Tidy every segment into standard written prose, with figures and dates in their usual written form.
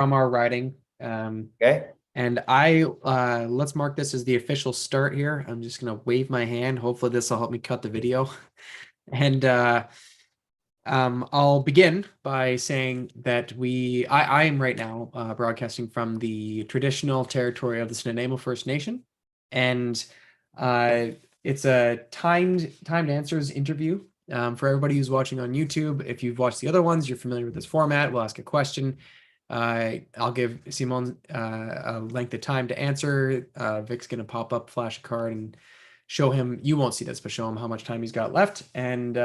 from our riding. Okay. And let's mark this as the official start here. I'm just gonna wave my hand. Hopefully this will help me cut the video. And I'll begin by saying that I am right now broadcasting from the traditional territory of the Snuneymuxw First Nation, and it's a timed answers interview. For everybody who's watching on YouTube, if you've watched the other ones, you're familiar with this format. We'll ask a question. I'll give Simon a length of time to answer. Vic's going to pop up, flash a card, and show him. You won't see this, but show him how much time he's got left. And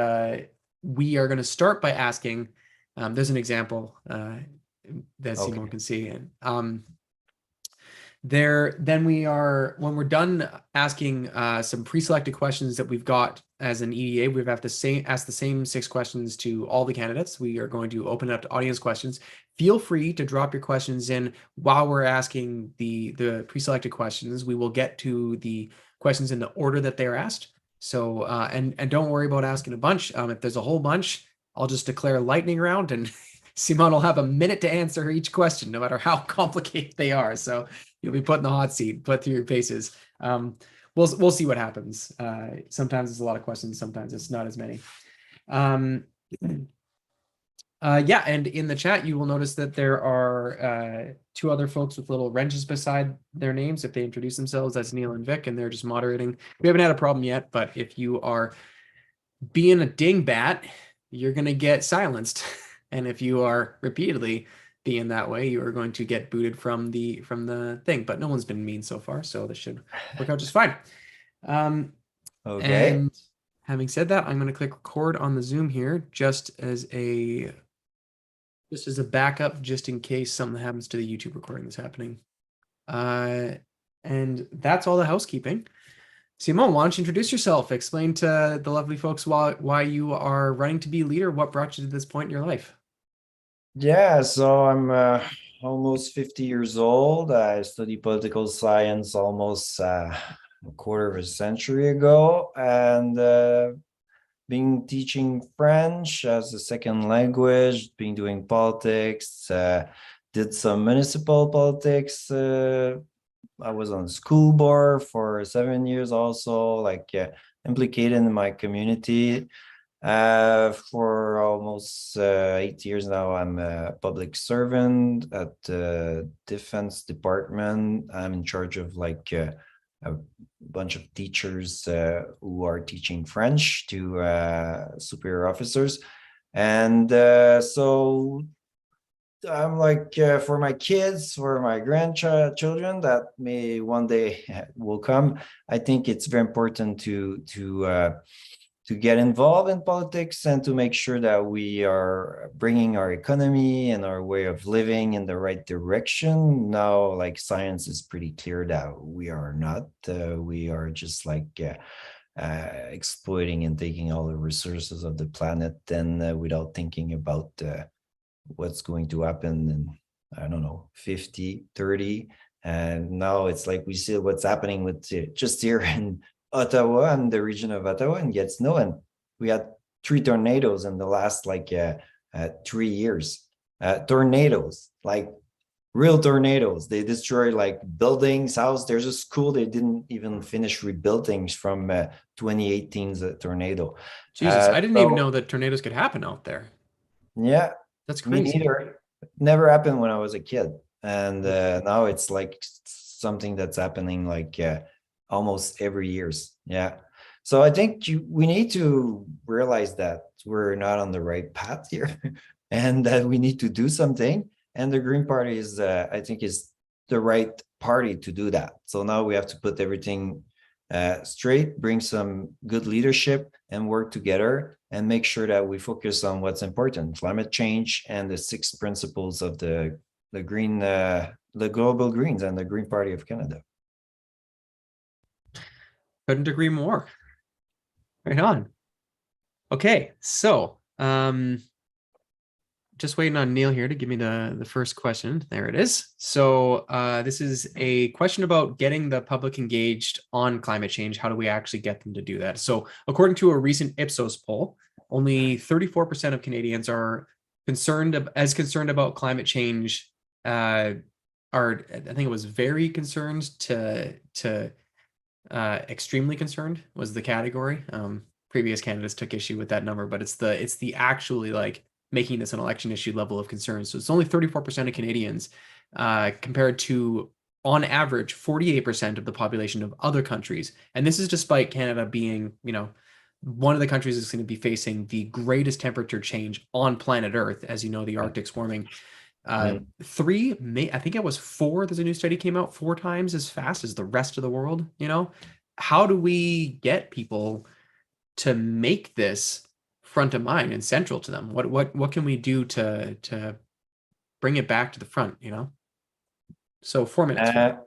we are going to start by asking. There's an example that Simon can see, and then when we're done asking some pre-selected questions that we've got as an EDA, we have to ask the same 6 questions to all the candidates. We are going to open it up to audience questions. Feel free to drop your questions in while we're asking the pre-selected questions. We will get to the questions in the order that they're asked. So and don't worry about asking a bunch. If there's a whole bunch, I'll just declare lightning round, and Simon will have a minute to answer each question, no matter how complicated they are. So you'll be put in the hot seat, put through your paces. We'll see what happens. Sometimes it's a lot of questions, sometimes it's not as many. Yeah, and in the chat, you will notice that there are 2 other folks with little wrenches beside their names if they introduce themselves. That's Neil and Vic, and they're just moderating. We haven't had a problem yet, but if you are being a dingbat, you're going to get silenced. And if you are repeatedly being that way, you are going to get booted from the thing. But no one's been mean so far, so this should work out just fine. Okay. And having said that, I'm going to click record on the Zoom here just as a backup, just in case something happens to the YouTube recording that's happening. And that's all the housekeeping. Simon, why don't you introduce yourself? Explain to the lovely folks why you are running to be leader. What brought you to this point in your life? Yeah, so I'm almost 50 years old. I studied political science almost a quarter of a century ago, and been teaching French as a second language, been doing politics, did some municipal politics. I was on the school board for 7 years also, like implicated in my community. For almost 8 years now, I'm a public servant at the Defense Department. I'm in charge of like a bunch of teachers who are teaching French to superior officers. And so I'm like, for my kids, for my grandchildren that may one day will come, I think it's very important to get involved in politics and to make sure that we are bringing our economy and our way of living in the right direction. Now, like science is pretty clear that we are not. We are just like exploiting and taking all the resources of the planet and without thinking about what's going to happen in, I don't know, 50, 30. And now it's like we see what's happening with just here in Ottawa and the region of Ottawa and Gatineau, and we had 3 tornadoes in the last 3 years. Tornadoes, like real tornadoes. They destroyed like buildings, house. There's a school they didn't even finish rebuilding from 2018's tornado. Jesus, I didn't even know that tornadoes could happen out there. Yeah, that's Me crazy. neither. It never happened when I was a kid, and now it's like something that's happening like almost every years. Yeah. So I think we need to realize that we're not on the right path here and that we need to do something. And the Green Party is, I think, is the right party to do that. So now we have to put everything straight, bring some good leadership and work together and make sure that we focus on what's important, climate change and the 6 principles of the green, the global Greens and the Green Party of Canada. Couldn't agree more. Right on. Okay, so just waiting on Neil here to give me the first question. There it is. So this is a question about getting the public engaged on climate change. How do we actually get them to do that? So according to a recent Ipsos poll, only 34% of Canadians are concerned about climate change uh, are, I think it was very concerned to extremely concerned was the category. Previous candidates took issue with that number, but it's the actually like making this an election issue level of concern. So it's only 34% of Canadians, compared to on average 48% of the population of other countries. And this is despite Canada being, one of the countries that's going to be facing the greatest temperature change on planet Earth. As you know, the Arctic's warming Mm. I think it was four. There's a new study came out, four times as fast as the rest of the world. How do we get people to make this front of mind and central to them? What can we do to bring it back to the front? So 4 minutes for you.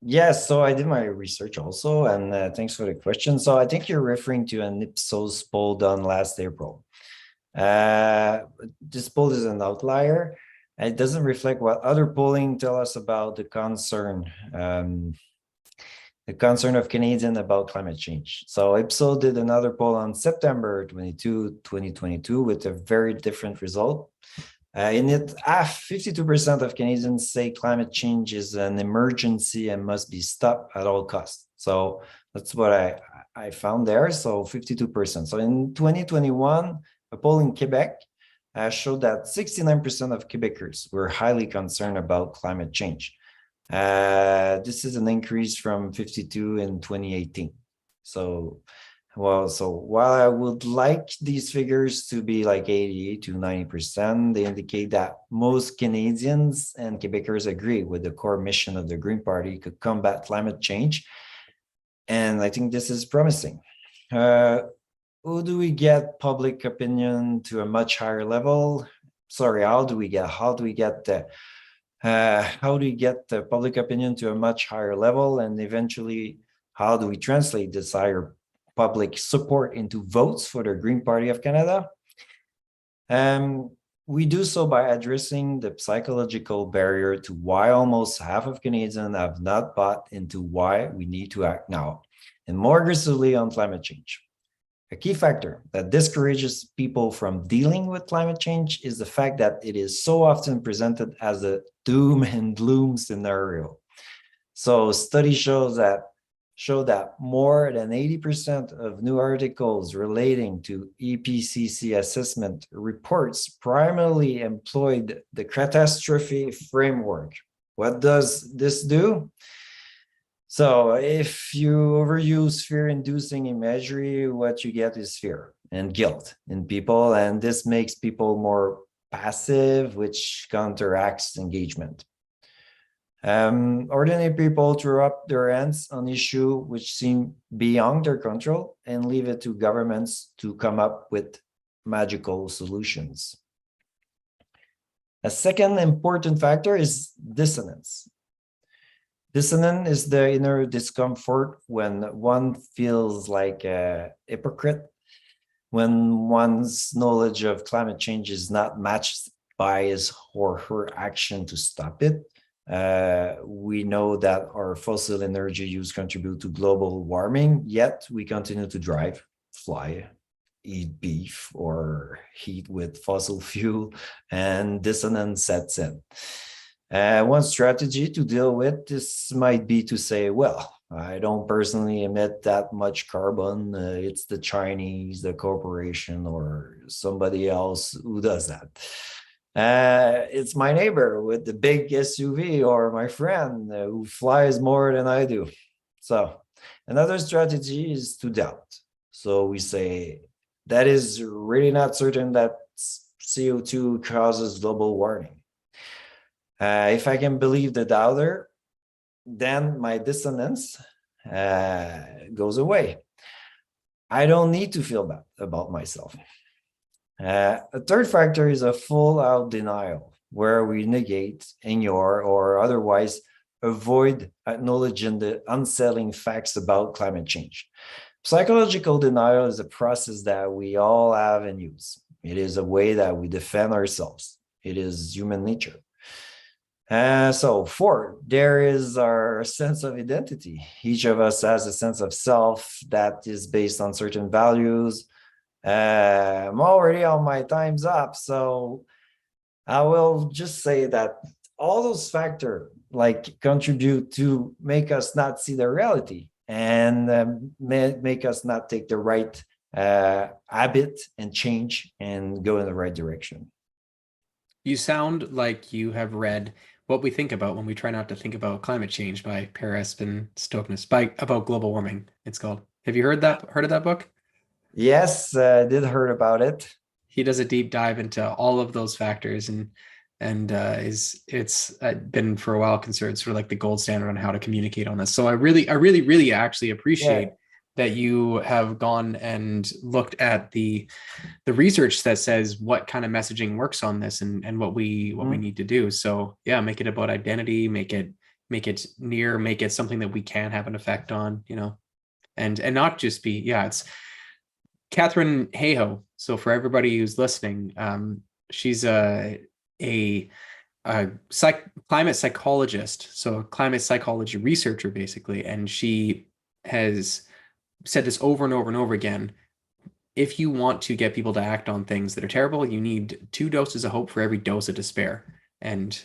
Yes, so I did my research also, and thanks for the question. So I think you're referring to an Ipsos poll done last April. Uh, this poll is an outlier. It doesn't reflect what other polling tell us about the concern of Canadians about climate change. So Ipsos did another poll on September 22, 2022 with a very different result. In it, 52% of Canadians say climate change is an emergency and must be stopped at all costs. So that's what I found there. So 52%. So in 2021, a poll in Quebec showed that 69% of Quebecers were highly concerned about climate change. This is an increase from 52 in 2018. So while I would like these figures to be like 80 to 90%, they indicate that most Canadians and Quebecers agree with the core mission of the Green Party to combat climate change. And I think this is promising. How do we get public opinion to a much higher level? Sorry, how do we get the public opinion to a much higher level, and eventually how do we translate this higher public support into votes for the Green Party of Canada? We do so by addressing the psychological barrier to why almost half of Canadians have not bought into why we need to act now and more aggressively on climate change. A key factor that discourages people from dealing with climate change is the fact that it is so often presented as a doom and gloom scenario. So studies show that more than 80% of new articles relating to EPCC assessment reports primarily employed the catastrophe framework. What does this do? So if you overuse fear-inducing imagery, what you get is fear and guilt in people, and this makes people more passive, which counteracts engagement. Ordinary people throw up their hands on issues which seem beyond their control and leave it to governments to come up with magical solutions. A second important factor is dissonance. Dissonance is the inner discomfort when one feels like a hypocrite, when one's knowledge of climate change is not matched by his or her action to stop it. We know that our fossil energy use contribute to global warming, yet we continue to drive, fly, eat beef, or heat with fossil fuel, and dissonance sets in. One strategy to deal with this might be to say, well, I don't personally emit that much carbon. It's the Chinese, the corporation, or somebody else who does that. It's my neighbor with the big SUV or my friend who flies more than I do. So another strategy is to doubt. So we say, that is really not certain that CO2 causes global warming. If I can believe the doubter, then my dissonance goes away. I don't need to feel bad about myself. A third factor is a full-out denial, where we negate, ignore, or otherwise avoid acknowledging the unsettling facts about climate change. Psychological denial is a process that we all have and use. It is a way that we defend ourselves. It is human nature. So four, there is our sense of identity. Each of us has a sense of self that is based on certain values. I'm already on my time's up, so I will just say that all those factors like contribute to make us not see the reality and make us not take the right habit and change and go in the right direction. You sound like you have read What We Think About When We Try Not to Think About Climate Change by Per Espen Stoknes, by about global warming, it's called. Have you heard of that book? Yes, I did heard about it. He does a deep dive into all of those factors, and is it's been for a while considered sort of like the gold standard on how to communicate on this. So I really actually Yeah. appreciate that you have gone and looked at the research that says what kind of messaging works on this, and what we Mhm. need to do. So yeah, make it about identity, make it near, make it something that we can have an effect on, and not just be, yeah, it's Catherine Hayhoe. So for everybody who's listening, she's a, climate psychologist, so a climate psychology researcher basically, and she has said this over and over and over again. If you want to get people to act on things that are terrible, you need 2 doses of hope for every dose of despair. And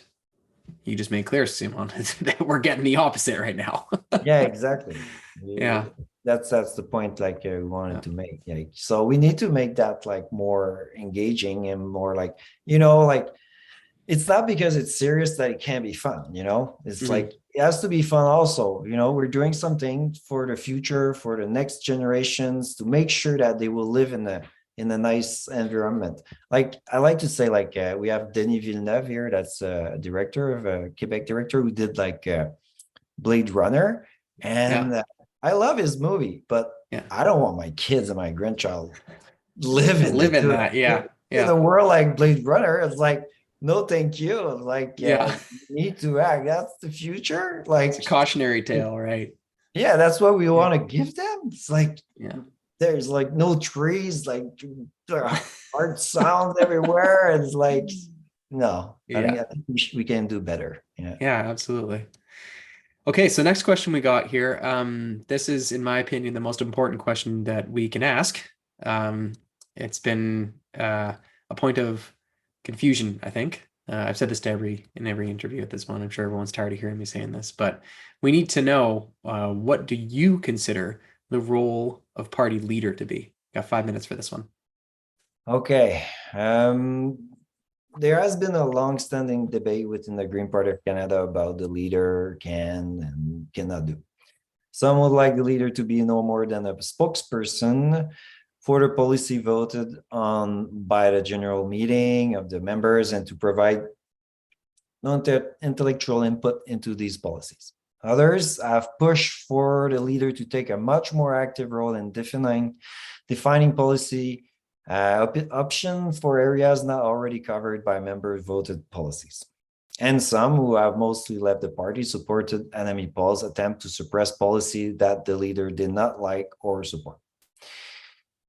you just made clear, Simon, that we're getting the opposite right now. Yeah, exactly. Yeah. That's the point like we wanted Yeah. to make. Like, so we need to make that like more engaging and more like, like it's not because it's serious that it can't be fun, it's Mhm. like it has to be fun also. We're doing something for the future, for the next generations, to make sure that they will live in a nice environment. Like I like to say, like we have Denis Villeneuve here, that's a director of a Quebec director who did like Blade Runner, Yeah. and I love his movie, but Yeah. I don't want my kids and my grandchild living Live in that. Yeah. in Yeah. a world like Blade Runner. It's like, no, thank you. Like, Yeah. you need to act. That's the future. It's a Like, cautionary tale, right? yeah, that's what we Yeah. want to give them. It's like Yeah. there's like no trees, like hard sounds everywhere. It's like, no, Yeah. I think we can do better. Yeah. Yeah, absolutely. Okay, so next question we got here. This is, in my opinion, the most important question that we can ask. It's been a point of confusion, I think. I've said this to in every interview at this point. I'm sure everyone's tired of hearing me saying this, but we need to know, what do you consider the role of party leader to be? Got 5 minutes for this one. Okay. There has been a long-standing debate within the Green Party of Canada about the leader can and cannot do. Some would like the leader to be no more than a spokesperson for the policy voted on by the general meeting of the members and to provide intellectual input into these policies. Others have pushed for the leader to take a much more active role in defining policy option for areas not already covered by members' voted policies. And some who have mostly left the party supported enemy Paul's attempt to suppress policy that the leader did not like or support.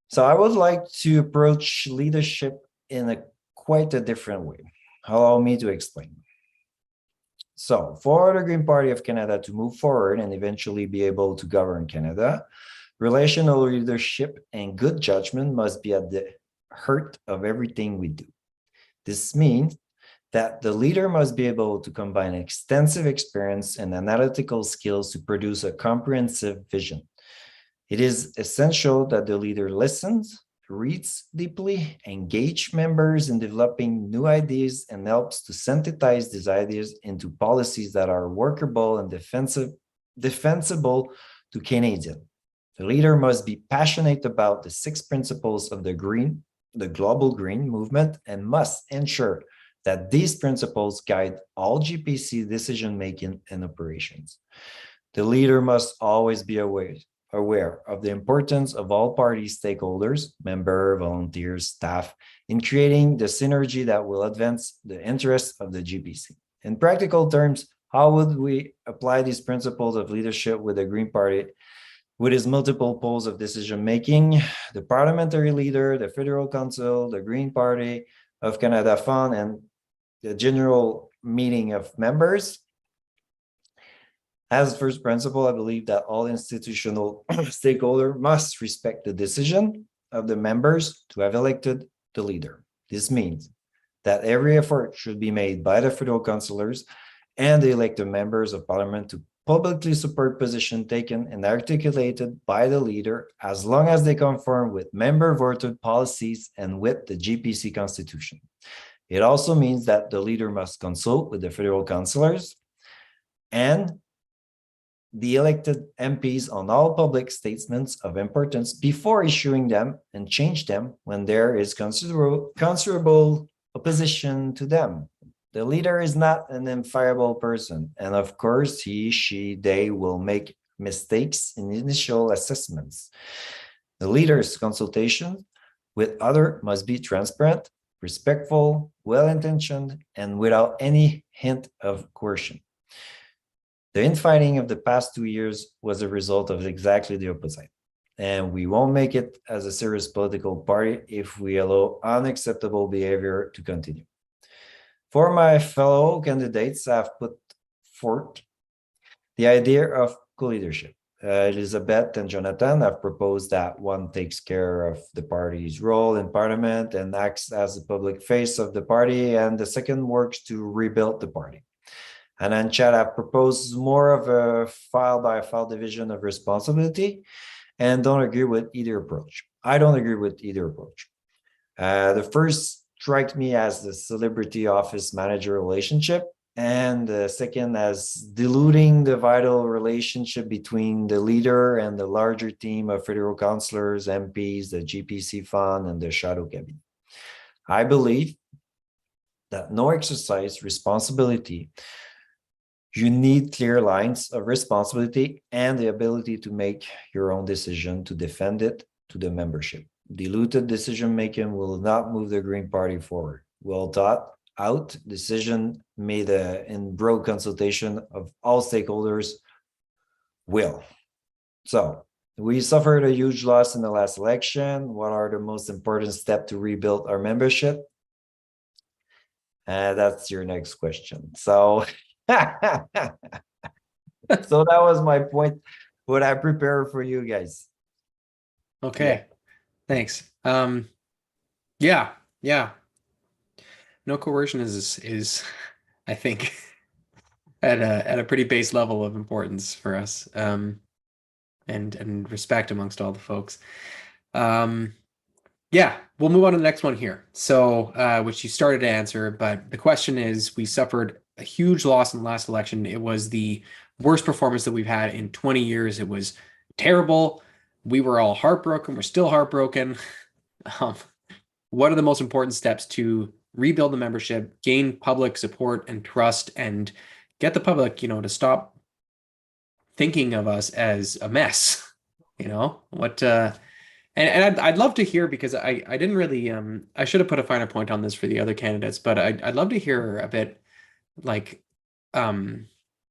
So I would like to approach leadership in quite a different way. Allow me to explain. So for the Green Party of Canada to move forward and eventually be able to govern Canada, relational leadership and good judgment must be at the heart of everything we do. This means that the leader must be able to combine extensive experience and analytical skills to produce a comprehensive vision. It is essential that the leader listens, reads deeply, engage members in developing new ideas, and helps to synthesize these ideas into policies that are workable and defensible to Canadians. The leader must be passionate about the 6 principles of the global green movement, and must ensure that these principles guide all GPC decision-making and operations. The leader must always be aware of the importance of all party stakeholders, member, volunteers, staff, in creating the synergy that will advance the interests of the GPC. In practical terms, how would we apply these principles of leadership with the Green Party with its multiple poles of decision-making? The parliamentary leader, the Federal Council, the Green Party of Canada Fund, and the general meeting of members. As first principle, I believe that all institutional stakeholders must respect the decision of the members to have elected the leader. This means that every effort should be made by the federal councillors and the elected members of parliament to publicly support position taken and articulated by the leader as long as they conform with member-voted policies and with the GPC constitution. It also means that the leader must consult with the federal councillors and the elected MPs on all public statements of importance before issuing them and change them when there is considerable opposition to them. The leader is not an infallible person, and of course, he, she, they will make mistakes in initial assessments. The leader's consultation with others must be transparent, respectful, well-intentioned, and without any hint of coercion. The infighting of the past 2 years was a result of exactly the opposite. And we won't make it as a serious political party if we allow unacceptable behavior to continue. For my fellow candidates, I've put forth the idea of co-leadership. Elizabeth and Jonathan have proposed that one takes care of the party's role in parliament and acts as the public face of the party, and the second works to rebuild the party. And then Chad have proposed more of a file-by-file division of responsibility and don't agree with either approach. I don't agree with either approach. The first strikes me as the celebrity office manager relationship, and the second as diluting the vital relationship between the leader and the larger team of federal councillors, MPs, the GPC fund, and the shadow cabinet. I believe that no exercise responsibility. You need clear lines of responsibility and the ability to make your own decision to defend it to the membership. Diluted decision-making will not move the Green Party forward. Well thought out decision made in broad consultation of all stakeholders will. So we suffered a huge loss in the last election. What are the most important steps to rebuild our membership? That's your next question. So so that was my point, what I prepared for you guys. Okay. Thanks. Yeah. No coercion is I think at a pretty base level of importance for us. And respect amongst all the folks. Yeah, we'll move on to the next one here. So, which you started to answer, but the question is, we suffered a huge loss in the last election. It was the worst performance that we've had in 20 years. It was terrible. We were all heartbroken. We're still heartbroken. What are the most important steps to rebuild the membership, gain public support and trust, and get the public, to stop thinking of us as a mess? What and I'd love to hear, because I didn't really I should have put a finer point on this for the other candidates, but I'd love to hear a bit like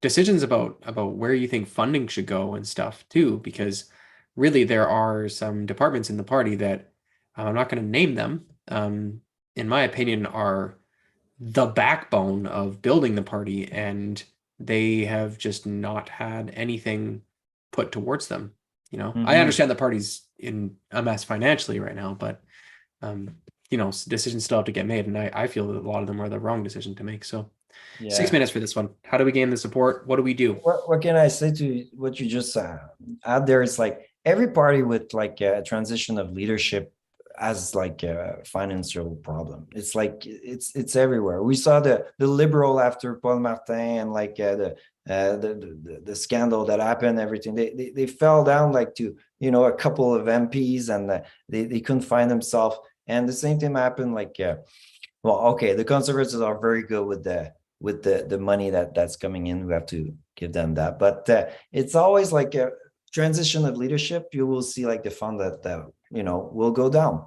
decisions about where you think funding should go and stuff too, because really there are some departments in the party that I'm not going to name them, in my opinion, are the backbone of building the party, and they have just not had anything put towards them. I understand the party's in a mess financially right now, but decisions still have to get made, and I feel that a lot of them are the wrong decision to make. So 6 minutes for this one. How do we gain the support? What do we do? What can I say to what you just add there? It's like every party with like a transition of leadership has like a financial problem. It's like it's everywhere. We saw the liberal after Paul Martin and like the scandal that happened, everything. They fell down like to a couple of MPs, and they couldn't find themselves. And the same thing happened like the conservatives are very good with the money that's coming in. We have to give them that, but it's always like a transition of leadership. You will see like the fund that will go down.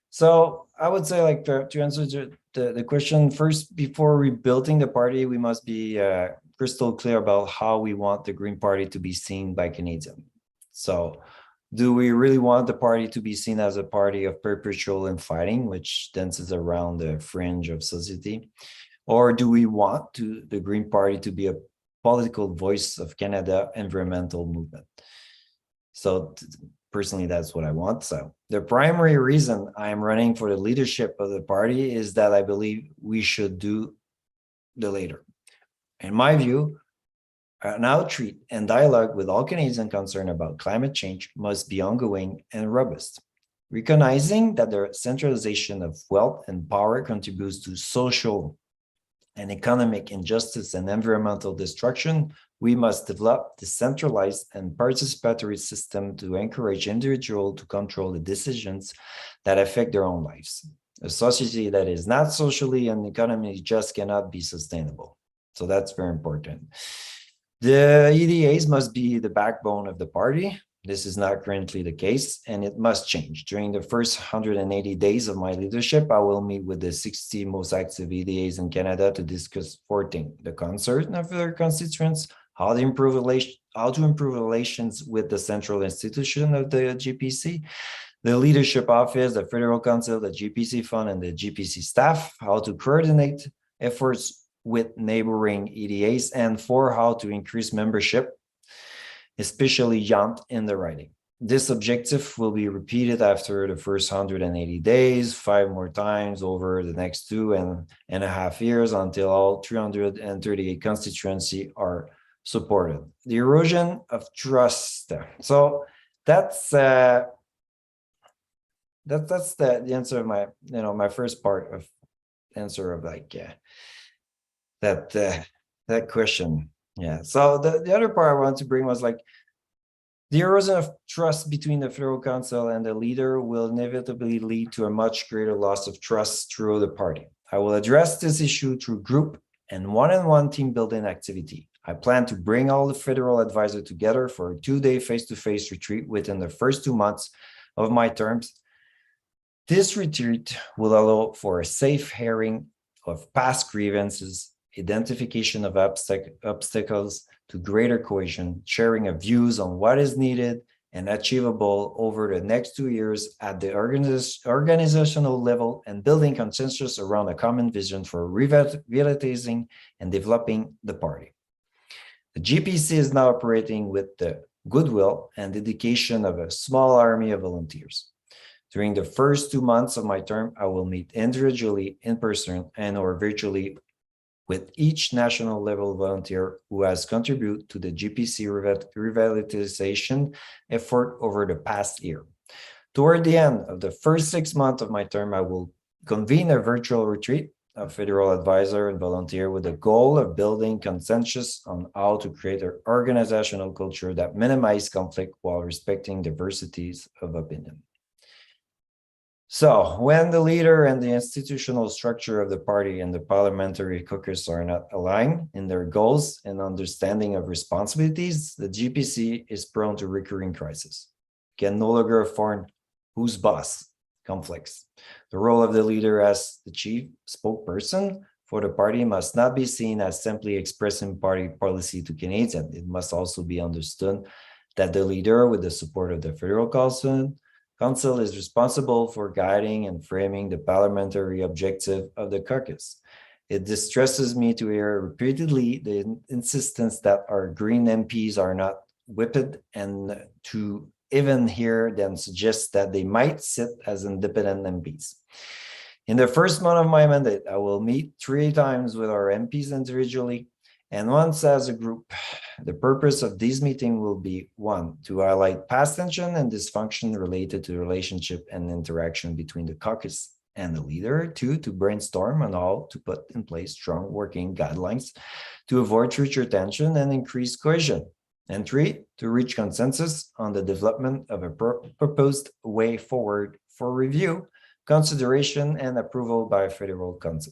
So I would say, like, to answer the question first, before rebuilding the party, we must be crystal clear about how we want the Green Party to be seen by Canadians. So do we really want the party to be seen as a party of perpetual infighting, which dances around the fringe of society? Or do we want the Green Party to be a political voice of Canada environmental movement? So personally, that's what I want. So the primary reason I'm running for the leadership of the party is that I believe we should do the latter. In my view, an outreach and dialogue with all Canadians concerned about climate change must be ongoing and robust. Recognizing that the centralization of wealth and power contributes to social and economic injustice and environmental destruction, we must develop decentralized and participatory system to encourage individuals to control the decisions that affect their own lives. A society that is not socially and economically just cannot be sustainable. So that's very important. The EDAs must be the backbone of the party. This is not currently the case, and it must change. During the first 180 days of my leadership, I will meet with the 60 most active EDAs in Canada to discuss 14 the concern of their constituents, how to improve relations with the central institution of the GPC, the leadership office, the Federal Council, the GPC fund, and the GPC staff, how to coordinate efforts with neighboring EDAs, and for how to increase membership, especially young in the riding. This objective will be repeated after the first 180 days, 5 more times over the next 2.5 years until all 338 constituencies are supported. The erosion of trust. So that's the answer of my my first part of answer of that question. Yeah. So the other part I wanted to bring was like the erosion of trust between the Federal Council and the leader will inevitably lead to a much greater loss of trust through the party. I will address this issue through group and one-on-one team building activity. I plan to bring all the federal advisors together for a 2-day face-to-face retreat within the first 2 months of my terms. This retreat will allow for a safe hearing of past grievances, identification of obstacles to greater cohesion, sharing of views on what is needed and achievable over the next 2 years at the organizational level, and building consensus around a common vision for revitalizing and developing the party. The GPC is now operating with the goodwill and dedication of a small army of volunteers. During the first 2 months of my term, I will meet individually, in person, and or virtually with each national level volunteer who has contributed to the GPC revitalization effort over the past year. Toward the end of the first 6 months of my term, I will convene a virtual retreat of federal advisor and volunteer with the goal of building consensus on how to create an organizational culture that minimizes conflict while respecting diversities of opinion. So when the leader and the institutional structure of the party and the parliamentary caucus are not aligned in their goals and understanding of responsibilities, the GPC is prone to recurring crisis. Can no longer afford who's boss conflicts. The role of the leader as the chief spokesperson for the party must not be seen as simply expressing party policy to Canadians. It must also be understood that the leader, with the support of the Federal Council is responsible for guiding and framing the parliamentary objective of the caucus. It distresses me to hear repeatedly the insistence that our Green MPs are not whipped, and to even hear them suggest that they might sit as independent MPs. In the first month of my mandate, I will meet 3 times with our MPs individually and once as a group. The purpose of this meeting will be 1, to highlight past tension and dysfunction related to the relationship and interaction between the caucus and the leader. 2, to brainstorm on how to put in place strong working guidelines to avoid future tension and increase cohesion. And 3, to reach consensus on the development of a proposed way forward for review, consideration, and approval by Federal Council.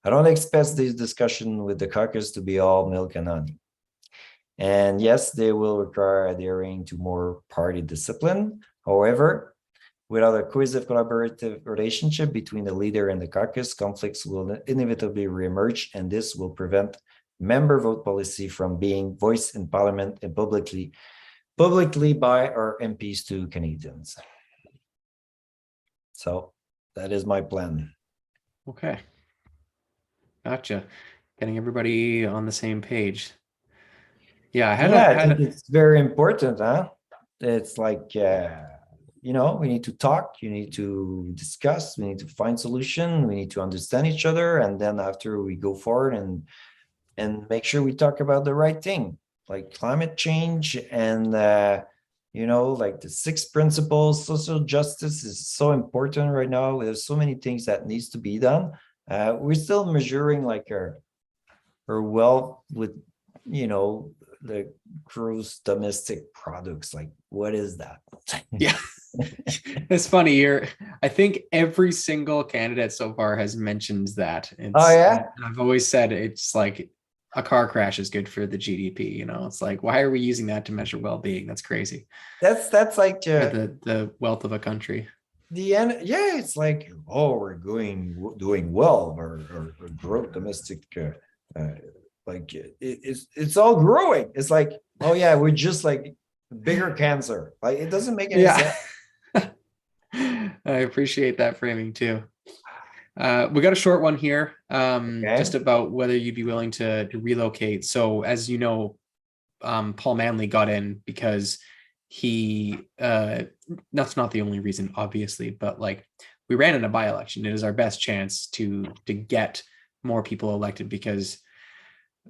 I don't expect this discussion with the caucus to be all milk and honey. And yes, they will require adhering to more party discipline. However, without a cohesive collaborative relationship between the leader and the caucus, conflicts will inevitably reemerge, and this will prevent member vote policy from being voiced in Parliament and publicly by our MPs to Canadians. So that is my plan. Okay. Gotcha. Getting everybody on the same page. Yeah, I think it's very important, huh? it's like we need to talk, you need to discuss, we need to find solution, we need to understand each other, and then after we go forward and make sure we talk about the right thing, like climate change and like the six principles. Social justice is so important right now. There's so many things that needs to be done. We're still measuring like our wealth with the gross domestic products. Like, what is that? Yeah. It's funny. I think every single candidate so far has mentioned that. Oh yeah, I've always said it's like a car crash is good for the GDP. It's like, why are we using that to measure well-being? That's crazy. that's like Or the wealth of a country. the end. Yeah, it's like, oh, we're doing well, or gross domestic like it's all growing. It's like, oh yeah, we're just like bigger cancer. Like, it doesn't make any Yeah. sense. I appreciate that framing too. We got a short one here, just Okay. about whether you'd be willing to relocate. So, as you know, Paul Manley got in because that's not the only reason, obviously, but like we ran in a by-election. It is our best chance to get more people elected because,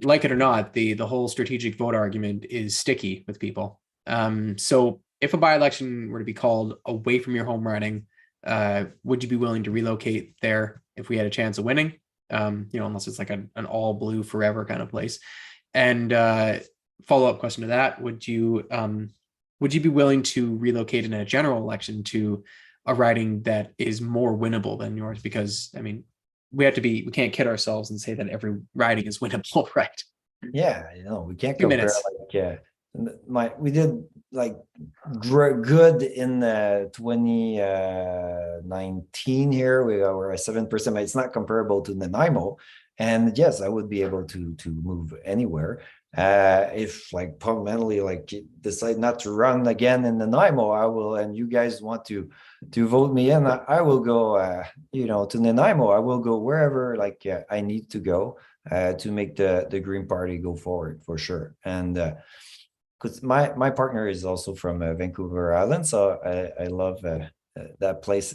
like it or not, the whole strategic vote argument is sticky with people. So if a by-election were to be called away from your home riding, would you be willing to relocate there if we had a chance of winning? Unless it's like an all blue forever kind of place. And follow-up question to that: would you be willing to relocate in a general election to a riding that is more winnable than yours? Because I mean, we can't kid ourselves and say that every riding is winnable, right? Yeah, we can't Few compare minutes. like we did like good in 2019 here. We're at 7%, but it's not comparable to Nanaimo. And yes, I would be able to move anywhere. If like fundamentally like decide not to run again in Nanaimo, I will, and you guys want to vote me in, I will go to Nanaimo. I will go wherever like I need to go to make the Green Party go forward for sure. And because my partner is also from Vancouver Island, so I love that place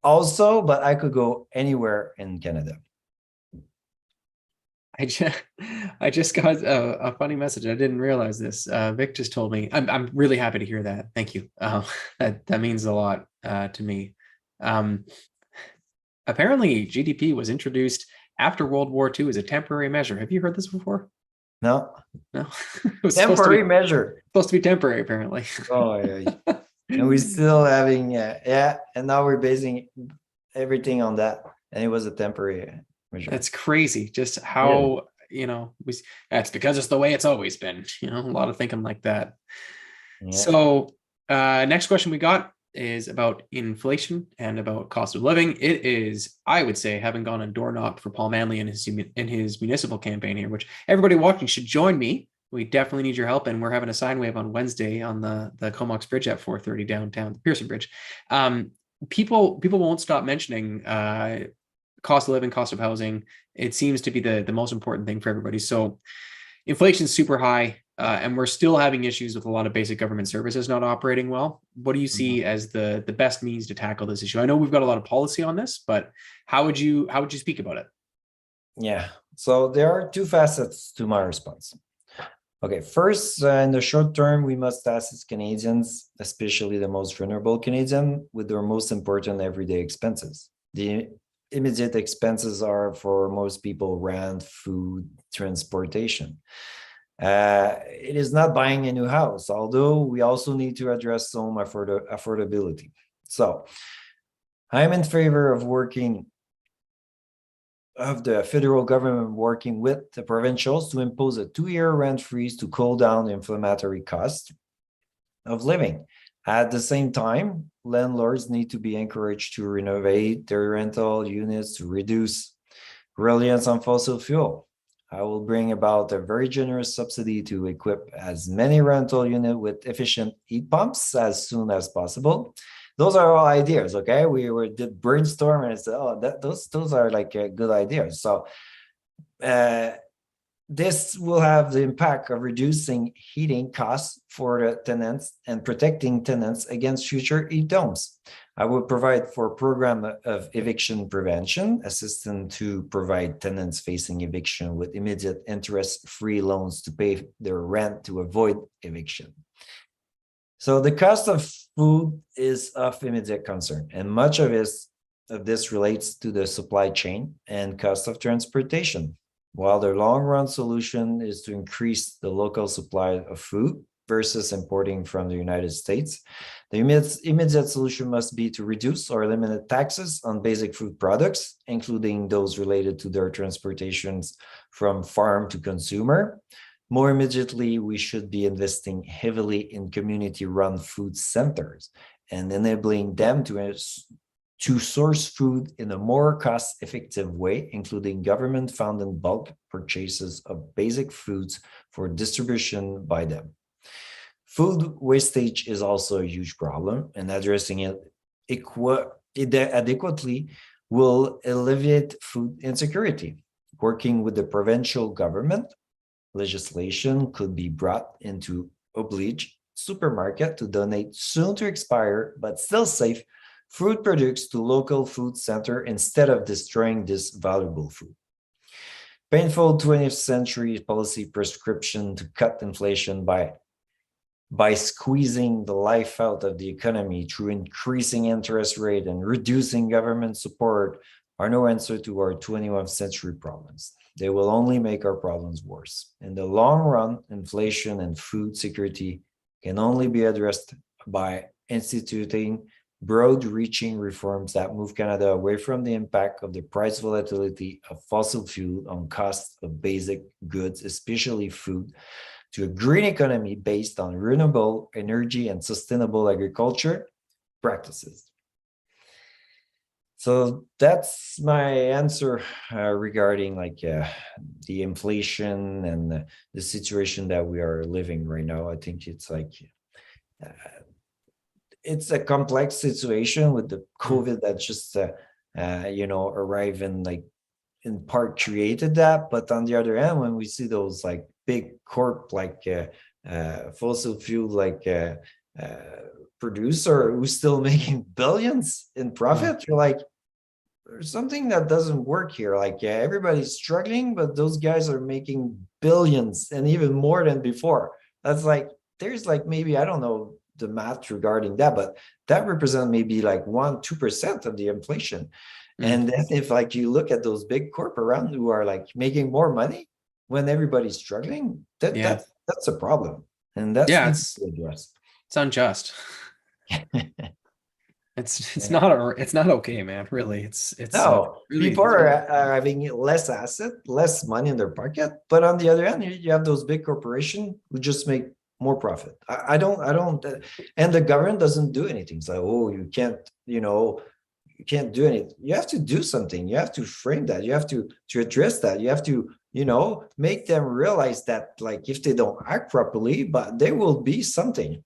also. But I could go anywhere in Canada. I just got a funny message. I didn't realize this. Vic just told me. I'm really happy to hear that. Thank you. That means a lot to me. Um, Apparently, GDP was introduced after World War II as a temporary measure. Have you heard this before? No, No, it was temporary measure. supposed to be temporary, apparently. Oh yeah, and we're still having and now we're basing everything on that, and it was a temporary measure. That's crazy. Just Yeah. how that's because it's the way it's always been. A lot of thinking like that. Yeah. So, next question we got is about inflation and about cost of living. It is, I would say, having gone and door knocked for Paul Manley in his municipal campaign here, which everybody watching should join me. We definitely need your help, and we're having a sine wave on Wednesday on the Comox Bridge at 4:30 downtown, the Pearson Bridge. People won't stop mentioning cost of living, cost of housing. It seems to be the most important thing for everybody. So inflation's super high, and we're still having issues with a lot of basic government services not operating well. What do you see as the best means to tackle this issue? I know we've got a lot of policy on this, but how would you speak about it? Yeah. So there are two facets to my response. Okay, first, in the short term, we must assist Canadians, especially the most vulnerable Canadian, with their most important everyday expenses. The immediate expenses are for most people rent, food, transportation. It is not buying a new house, although we also need to address some affordability. So I'm in favor of the federal government working with the provincials to impose a 2-year rent freeze to cool down the inflammatory cost of living. At the same time, landlords need to be encouraged to renovate their rental units to reduce reliance on fossil fuel. I will bring about a very generous subsidy to equip as many rental units with efficient heat pumps as soon as possible. Those are all ideas, okay? We did brainstorm and said, oh, those are like good ideas. So this will have the impact of reducing heating costs for the tenants and protecting tenants against future heat domes. I will provide for a program of eviction prevention, assistant to provide tenants facing eviction with immediate interest-free loans to pay their rent to avoid eviction. So the cost of food is of immediate concern, and much of this relates to the supply chain and cost of transportation. While the long-run solution is to increase the local supply of food versus importing from the United States, the immediate solution must be to reduce or eliminate taxes on basic food products, including those related to their transportations from farm to consumer. More immediately, we should be investing heavily in community-run food centers and enabling them to source food in a more cost-effective way, including government-funded bulk purchases of basic foods for distribution by them. Food wastage is also a huge problem, and addressing it adequately will alleviate food insecurity. Working with the provincial government, legislation could be brought into oblige supermarket to donate soon to expire but still safe food products to local food center instead of destroying this valuable food. Painful 20th century policy prescription to cut inflation by squeezing the life out of the economy through increasing interest rate and reducing government support are no answer to our 21st century problems. They will only make our problems worse. In the long run, inflation and food security can only be addressed by instituting broad-reaching reforms that move Canada away from the impact of the price volatility of fossil fuel on costs of basic goods, especially food, to a green economy based on renewable energy and sustainable agriculture practices. So that's my answer regarding the inflation and the situation that we are living right now. I think it's it's a complex situation with the COVID that just arrived and in part created that. But on the other hand, when we see those big corp fossil fuel producer who's still making billions in profit, you're like, there's something that doesn't work here. Everybody's struggling, but those guys are making billions and even more than before. That's there's maybe, I don't know the math regarding that, but that represents maybe 1-2% of the inflation. And then if you look at those big corp around who are making more money when everybody's struggling, that's a problem. And that's needs to be addressed. It's unjust. It's not okay, man. Really, it's no. Really, people are having less asset, less money in their pocket, but on the other hand, you have those big corporations who just make more profit. I don't, and the government doesn't do anything. It's you can't do anything. You have to do something. You have to frame that. You have to address that. You have to, make them realize that if they don't act properly, but there will be something,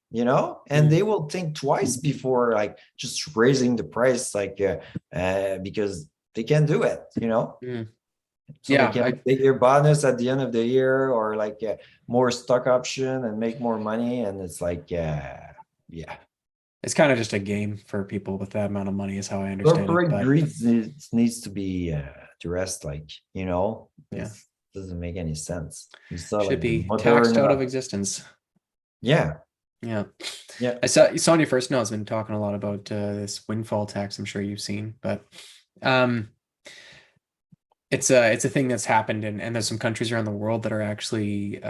and they will think twice before just raising the price, because they can do it, So they can take their bonus at the end of the year or more stock option and make more money. And it's it's kind of just a game for people with that amount of money is how I understand corporate it. Greed needs to be addressed, doesn't make any sense. Should be taxed out of existence. Yeah. I saw in your first notes been talking a lot about this windfall tax. I'm sure you've seen, but it's a thing that's happened, and there's some countries around the world that are actually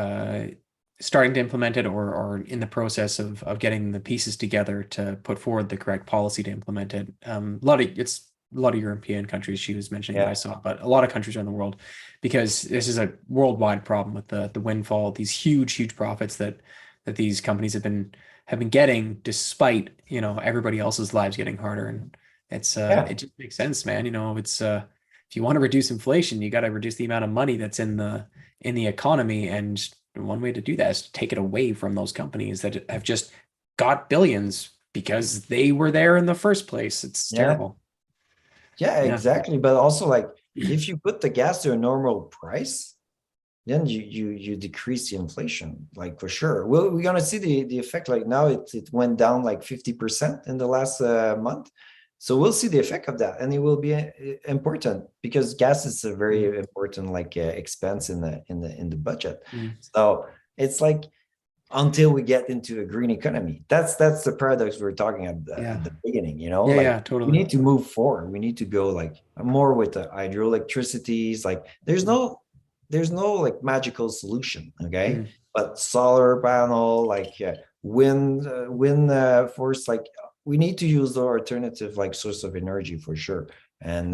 starting to implement it or in the process of getting the pieces together to put forward the correct policy to implement it. A lot of European countries she was mentioning that I saw, but a lot of countries around the world, because this is a worldwide problem with the windfall, these huge profits that these companies have been getting despite everybody else's lives getting harder. And it's it just makes sense, man. It's if you want to reduce inflation, you got to reduce the amount of money that's in the economy, and one way to do that is to take it away from those companies that have just got billions because they were there in the first place. It's terrible. Yeah, exactly. But also if you put the gas to a normal price, then you decrease the inflation, like for sure. Well, we're gonna see the effect. Like now, it went down like 50% in the last month, so we'll see the effect of that, and it will be important because gas is a very Mm, important like expense in the budget. mm. So it's like until we get into a green economy, that's the paradox we were talking Yeah. at the beginning. You know, Yeah, like yeah, we totally. need to move forward. We need to go like more with the hydroelectricities. Like Mm, there's no like magical solution, okay? mm, But solar panel, like wind force, like we need to use the alternative like source of energy for sure, and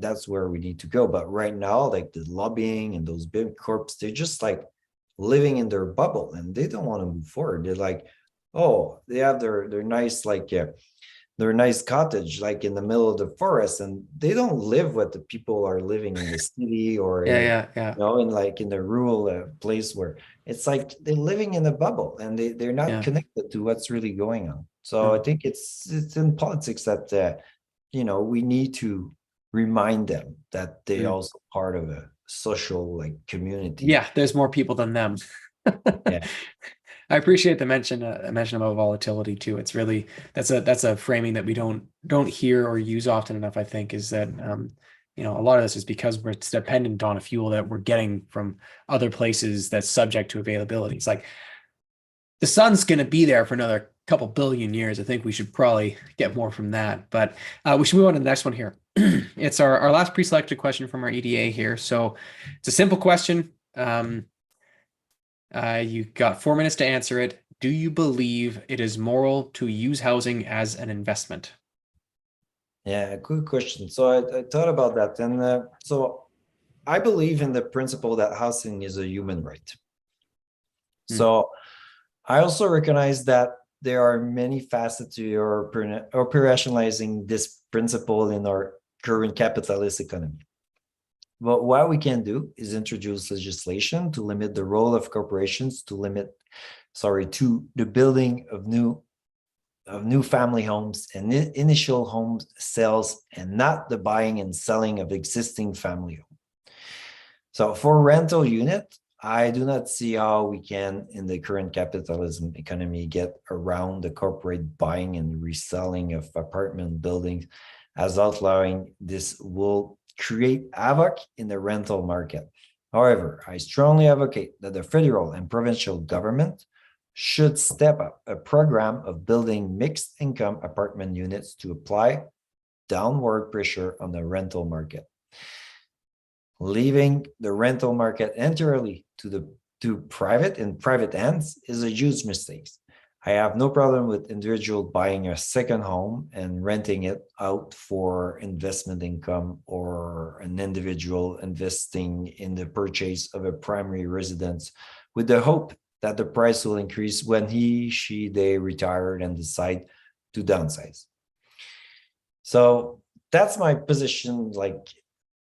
that's where we need to go. But right now, like the lobbying and those big corps, they're just like living in their bubble and they don't want to move forward. They're like, oh, they have their nice like their nice cottage like in the middle of the forest, and they don't live what the people are living in the city or in yeah, the, yeah, yeah, in like in the rural place where it's like they're living in a bubble and they're not yeah. connected to what's really going on. So I Mm, think it's in politics that we need to remind them that they mm. also part of a social like community. Yeah, there's more people than them. Yeah. I appreciate the mention about volatility too. It's really that's a framing that we don't hear or use often enough. I think is that a lot of this is because we're dependent on a fuel that we're getting from other places that's subject to availability. It's like the sun's going to be there for another couple billion years. I think we should probably get more from that. But we should move on to the next one here. It's our last pre-selected question from our EDA here. So it's a simple question. You got 4 minutes to answer it. Do you believe it is moral to use housing as an investment? Yeah, good question. So I thought about that, and so I believe in the principle that housing is a human right. Hmm. So I also recognize that there are many facets to your operationalizing this principle in our current capitalist economy. But what we can do is introduce legislation to limit the role of corporations, to the building of new family homes and initial home sales, and not the buying and selling of existing family homes. So for rental unit, I do not see how we can, in the current capitalism economy, get around the corporate buying and reselling of apartment buildings, as outlawing this will create havoc in the rental market. However, I strongly advocate that the federal and provincial government should step up a program of building mixed income apartment units to apply downward pressure on the rental market. Leaving the rental market entirely to private hands is a huge mistake. I have no problem with individual buying a second home and renting it out for investment income, or an individual investing in the purchase of a primary residence with the hope that the price will increase when they retire and decide to downsize. So that's my position, like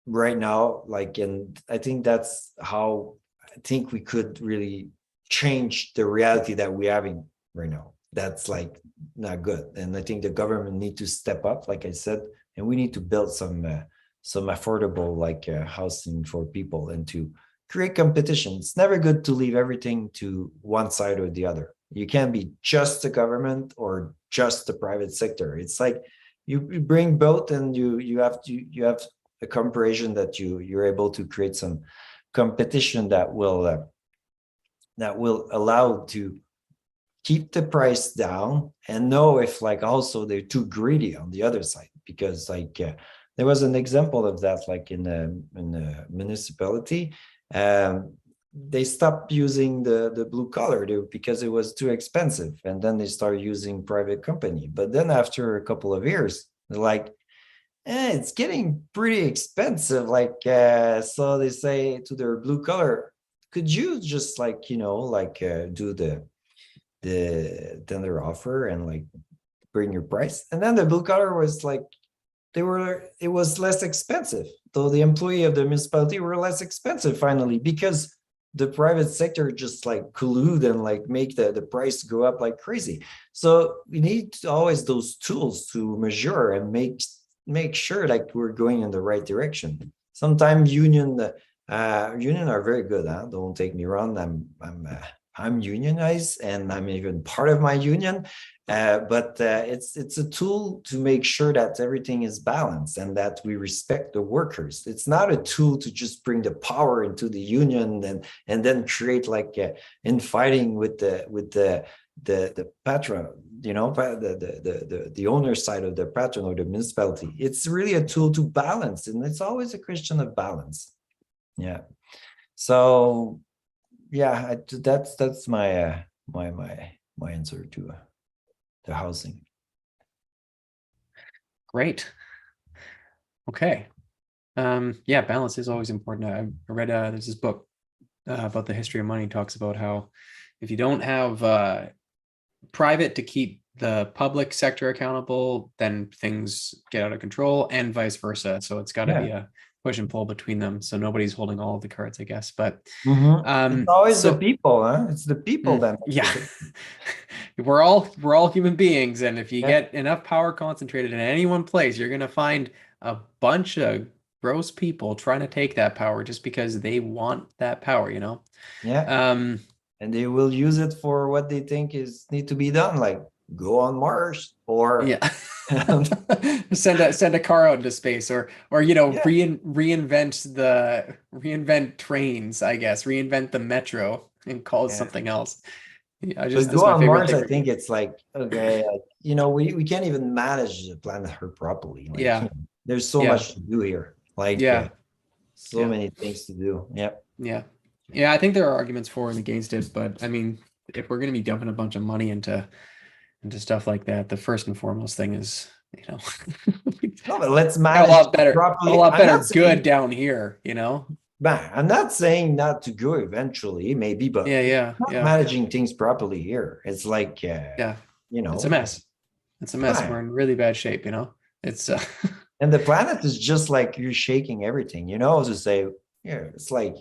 right now, like, and I think that's how I think we could really change the reality that we're having right now. That's like not good, and I think the government need to step up, like I said, and we need to build some affordable like housing for people and to create competition. It's never good to leave everything to one side or the other. You can't be just the government or just the private sector. It's like you bring both, and you have a comparison that you're able to create some competition that will allow to keep the price down, and know if like also they're too greedy on the other side, because like there was an example of that like in the municipality. They stopped using the blue collar because it was too expensive, and then they started using private company. But then after a couple of years, they're like, it's getting pretty expensive. Like, so they say to their blue collar, could you just like, do the tender offer and like bring your price? And then the blue collar was like, it was less expensive. So the employee of the municipality were less expensive finally, because the private sector just like collude and like make the price go up like crazy. So we need always those tools to measure and make sure like we're going in the right direction. Sometimes union Union are very good, huh? Don't take me wrong. I'm unionized, and I'm even part of my union. But it's a tool to make sure that everything is balanced and that we respect the workers. It's not a tool to just bring the power into the union and then create like infighting with the patron, the owner side of the patron or the municipality. It's really a tool to balance, and it's always a question of balance. Yeah. So yeah, that's my my answer to the housing. Great. Okay. Yeah, balance is always important. I read there's this book about the history of money. Talks about how if you don't have private to keep the public sector accountable, then things get out of control, and vice versa. So it's got to be Yeah. a push and pull between them. So nobody's holding all of the cards, I guess. But It's always the so people, huh? It's the people that make yeah, the we're all human beings, and if you yeah. get enough power concentrated in any one place, you're gonna find a bunch of gross people trying to take that power just because they want that power, you know. Yeah. Um, And they will use it for what they think is need to be done, like go on Mars or yeah. Send a car out into space, or yeah, reinvent trains, I guess, reinvent the metro and call it yeah. something else. Yeah, But this is go my on favorite Mars, thing I from you. think it's like, okay, like, we can't even manage the planet Earth properly. Like, Yeah, there's so yeah, much to do here. Like, yeah, so yeah, many things to do. Yep. yeah, yeah. I think there are arguments for and against it, but I mean, if we're going to be dumping a bunch of money into stuff like that, the first and foremost thing is, we No, but let's got manage a properly. lot better good down here, I'm not saying not to go eventually, maybe, but Yeah, yeah, not yeah, managing things properly here. It's like, yeah. you It's a know, mess. It's a mess. bang. We're in really bad shape. It's And the planet is just like you're shaking everything, to say, yeah, it's like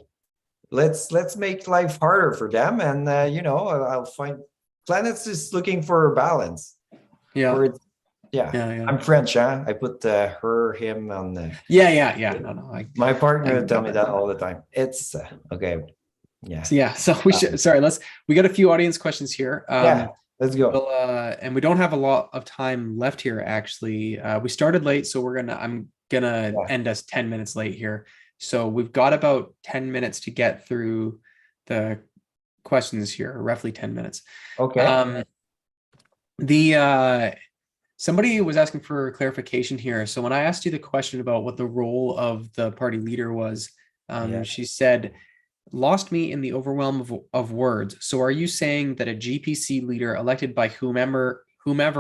let's make life harder for them, and I'll find planets is looking for a balance yeah, where it's yeah. yeah, yeah. I'm French, huh? I put her, him on the Yeah, yeah, yeah. No, no, my I partner can tell get me that. that all the time. It's okay. Yeah. So yeah, so we should sorry, we got a few audience questions here. Yeah, let's go. Well, and we don't have a lot of time left here actually. We started late, so I'm gonna Yeah. end us 10 minutes late here. So we've got about 10 minutes to get through the questions here, roughly 10 minutes. Okay. Um, the somebody was asking for clarification here. So when I asked you the question about what the role of the party leader was, Yeah. she said, lost me in the overwhelm of words. So are you saying that a GPC leader elected by whomever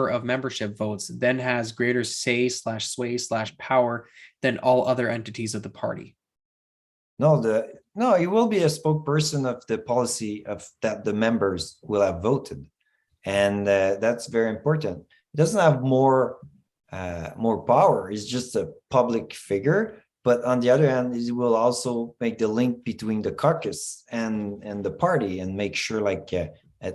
of membership votes then has greater say slash sway slash power than all other entities of the party? No, he will be a spokesperson of the policy of that the members will have voted, and that's very important. He doesn't have more power. He's just a public figure. But on the other hand, he will also make the link between the caucus and the party and make sure like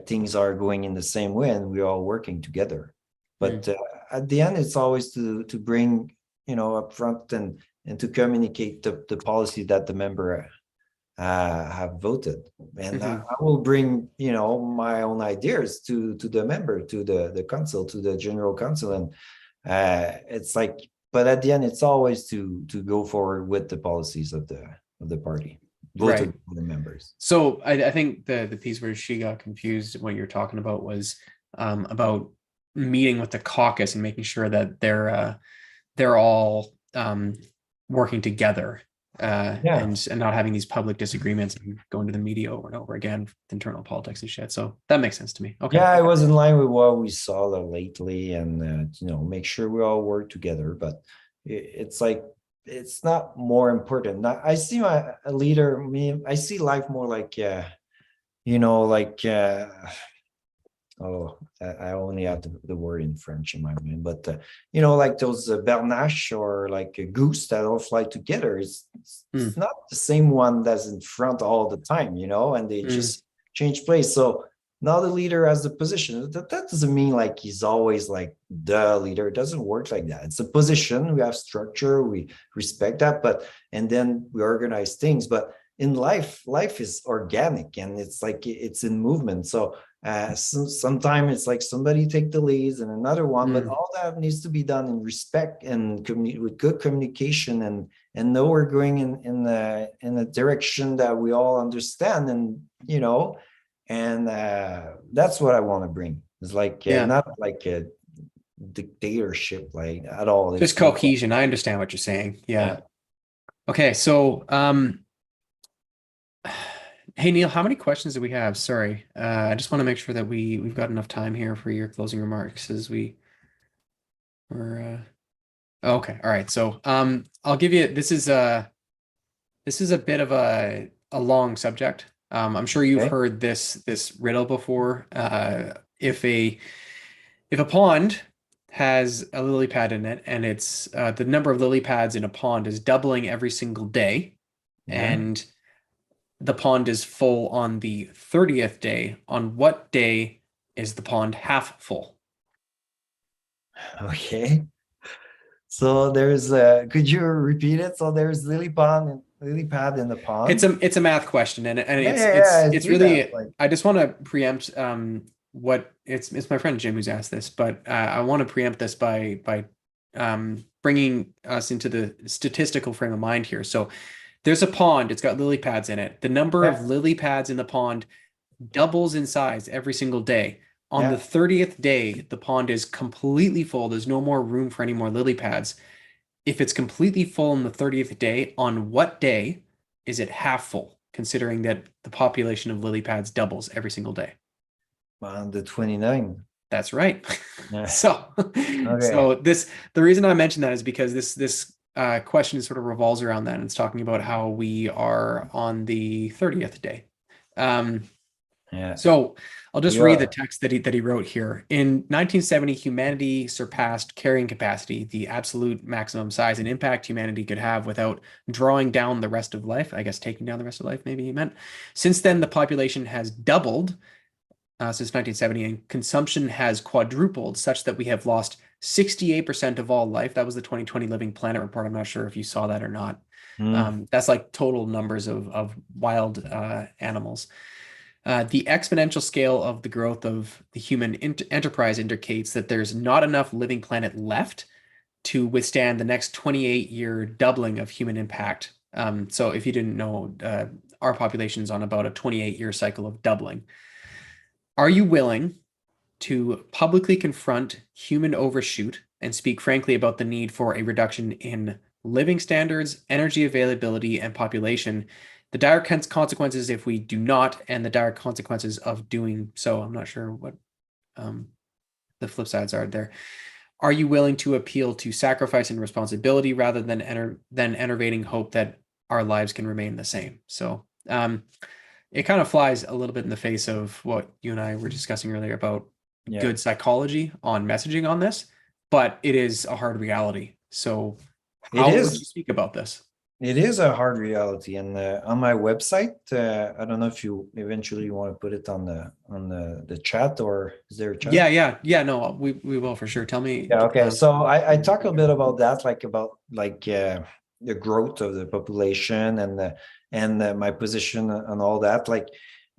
things are going in the same way and we're all working together. But at the end, it's always to bring up front and to communicate the policy that the member have voted, and I will bring my own ideas to the member, to the council, to the general council, and it's like, but at the end it's always to go forward with the policies of the party voted by the members. So I think the piece where she got confused, what you're talking about was about meeting with the caucus and making sure that they're all working together and not having these public disagreements and going to the media over and over again, internal politics and shit. So that makes sense to me. Okay. Yeah, it was in line with what we saw lately, and make sure we all work together. But it's like it's not more important. I see a leader. I see life more like like oh, I only have the word in French in my mind, but like those bernache or like a goose that all fly together. It's not the same one that's in front all the time, and they just change place. So now the leader has the position. That doesn't mean like he's always like the leader. It doesn't work like that. It's a position. We have structure. We respect that, and then we organize things. But in life is organic, and it's like it's in movement. So sometimes it's like somebody take the leads and another one, but Mm. all that needs to be done in respect and with good communication, and know we're going in a direction that we all understand, and and that's what I want to bring. It's like Yeah. not like a dictatorship, like at all. Just It's more, cohesion. I understand what you're saying. yeah. Yeah. Okay. So, hey Neil, how many questions do we have? Sorry. I just want to make sure that we've got enough time here for your closing remarks as we're okay. All right. So, I'll give you this is a bit of a long subject. I'm sure you've Okay. heard this riddle before. If a pond has a lily pad in it, and it's the number of lily pads in a pond is doubling every single day, Yeah. and the pond is full on the 30th day, on what day is the pond half full? Okay. So there's could you repeat it? So there's lily pad in the It's pond. a it's a math question, and Yeah, it's yeah, it's yeah. I it's see that. really Like, I just want to preempt what it's my friend Jim who's asked this, but I want to preempt this by bringing us into the statistical frame of mind here. So there's a pond, it's got lily pads in it. The number of yeah, lily pads in the pond doubles in size every single day. On the yeah. 30th day, the pond is completely full. There's no more room for any more lily pads. If it's completely full on the 30th day, on what day is it half full, considering that the population of lily pads doubles every single day? On the 29. That's right. Yeah. So, Okay. so the reason I mentioned that is because this question sort of revolves around that, and it's talking about how we are on the 30th day. Um, Yeah. So I'll just You read the are. text that he wrote here. In 1970, humanity surpassed carrying capacity, the absolute maximum size and impact humanity could have without drawing down the rest of life. I guess taking down the rest of life, maybe he meant. Since then, the population has doubled since 1970, and consumption has quadrupled, such that we have lost 68% of all life. That was the 2020 Living Planet report. I'm not sure if you saw that or not. Mm. That's like total numbers of wild animals. The exponential scale of the growth of the human enterprise indicates that there's not enough living planet left to withstand the next 28-year doubling of human impact. So if you didn't know, our population is on about a 28-year cycle of doubling. Are you willing to publicly confront human overshoot and speak frankly about the need for a reduction in living standards, energy availability, and population, the dire consequences if we do not, and the dire consequences of doing so? I'm not sure what um, the flip sides are there. Are you willing to appeal to sacrifice and responsibility rather than enervating hope that our lives can remain the same? So it kind of flies a little bit in the face of what you and I were discussing earlier about Yeah. good psychology on messaging on this, but it is a hard reality. So It how would you is. speak about this? It is a hard reality, and on my website, I don't know if you eventually want to put it on the chat, or is there a chat? Yeah. No, we will for sure. Tell me. Yeah, okay. So I talk a bit about that, like about like the growth of the population, and my position and all that. Like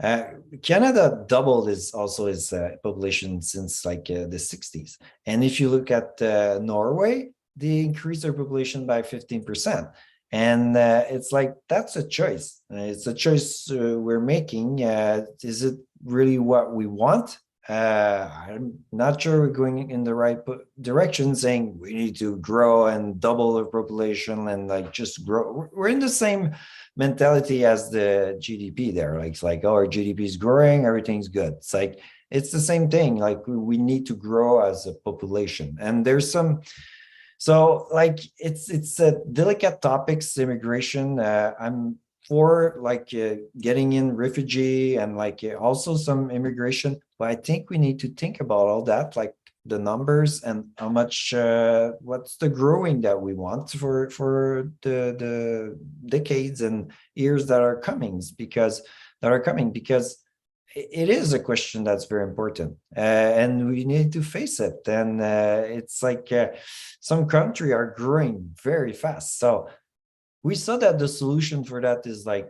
uh, Canada doubled its population since like the 60s. And if you look at Norway, they increased their population by 15%. And it's like that's a choice. It's a choice we're making. Is it really what we want? I'm not sure we're going in the right direction, saying we need to grow and double the population and like just grow. We're in the same mentality as the GDP there. Like it's like, oh, our GDP is growing, everything's good. It's like it's the same thing. Like we need to grow as a population, and there's some. So like it's a delicate topics, immigration. I'm for like getting in refugee and like also some immigration, but I think we need to think about all that, like the numbers and how much what's the growing that we want for the decades and years that are coming, because it is a question that's very important, and we need to face it. And it's like some country are growing very fast, so we saw that the solution for that is like